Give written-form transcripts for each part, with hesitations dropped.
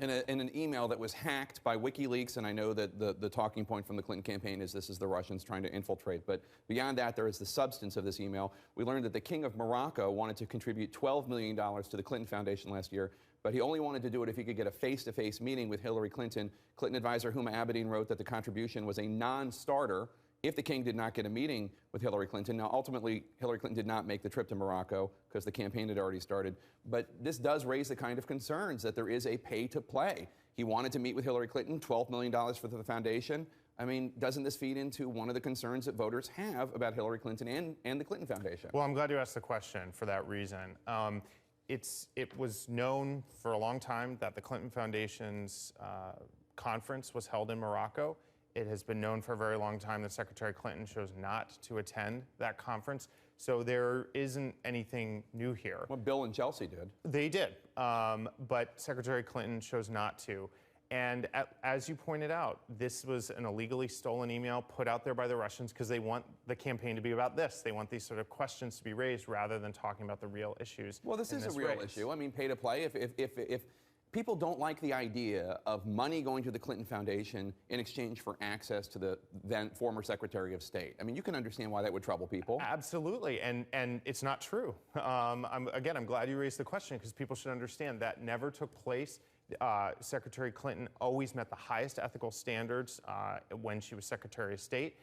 in an email that was hacked by WikiLeaks, and I know that the talking point from the Clinton campaign is this is the Russians trying to infiltrate. But beyond that, there is the substance of this email. We learned that the King of Morocco wanted to contribute $12 million to the Clinton Foundation last year, but he only wanted to do it if he could get a face-to-face meeting with Hillary Clinton. Clinton advisor Huma Abedin wrote that the contribution was a non-starter if the king did not get a meeting with Hillary Clinton. Now, ultimately, Hillary Clinton did not make the trip to Morocco because the campaign had already started. But this does raise the kind of concerns that there is a pay-to-play. He wanted to meet with Hillary Clinton, $12 million for the foundation. I mean, doesn't this feed into one of the concerns that voters have about Hillary Clinton and the Clinton Foundation? Well, I'm glad you asked the question for that reason. It was known for a long time that the Clinton Foundation's conference was held in Morocco. It has been known for a very long time that Secretary Clinton chose not to attend that conference. So there isn't anything new here. Well, Bill and Chelsea did. They did, but Secretary Clinton chose not to. And as you pointed out, this was an illegally stolen email put out there by the Russians because they want the campaign to be about this. They want these sort of questions to be raised rather than talking about the real issues. Well, this is a real issue. I mean, pay to play. If people don't like the idea of money going to the Clinton Foundation in exchange for access to the then former Secretary of State. I mean, you can understand why that would trouble people. Absolutely, and it's not true. I'm glad you raised the question because people should understand that never took place. Secretary Clinton always met the highest ethical standards when she was Secretary of State,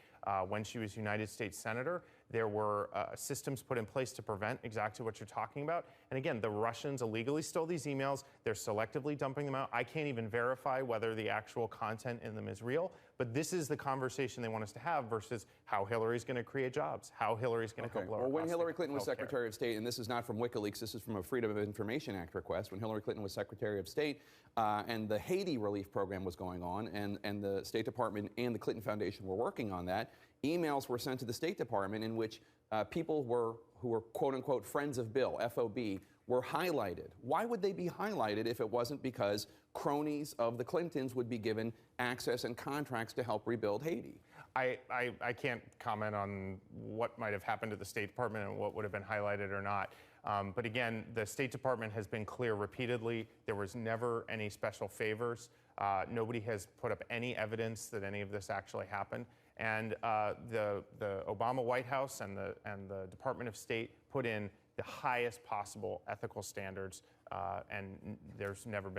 when she was United States Senator. There were systems put in place to prevent exactly what you're talking about. And again, the Russians illegally stole these emails. They're selectively dumping them out. I can't even verify whether the actual content in them is real. But this is the conversation they want us to have versus how Hillary's going to create jobs, how Hillary's going to help lower Well, when costs Hillary Clinton was of healthcare. Secretary of State, and this is not from WikiLeaks, this is from a Freedom of Information Act request, when Hillary Clinton was Secretary of State and the Haiti relief program was going on, and the State Department and the Clinton Foundation were working on that, emails were sent to the State Department in which people who were quote-unquote friends of Bill, FOB, were highlighted. Why would they be highlighted if it wasn't because cronies of the Clintons would be given access and contracts to help rebuild Haiti? I can't comment on what might have happened to the State Department and what would have been highlighted or not. But again, the State Department has been clear repeatedly. There was never any special favors. Nobody has put up any evidence that any of this actually happened. And the Obama White House and the Department of State put in the highest possible ethical standards, and there's never been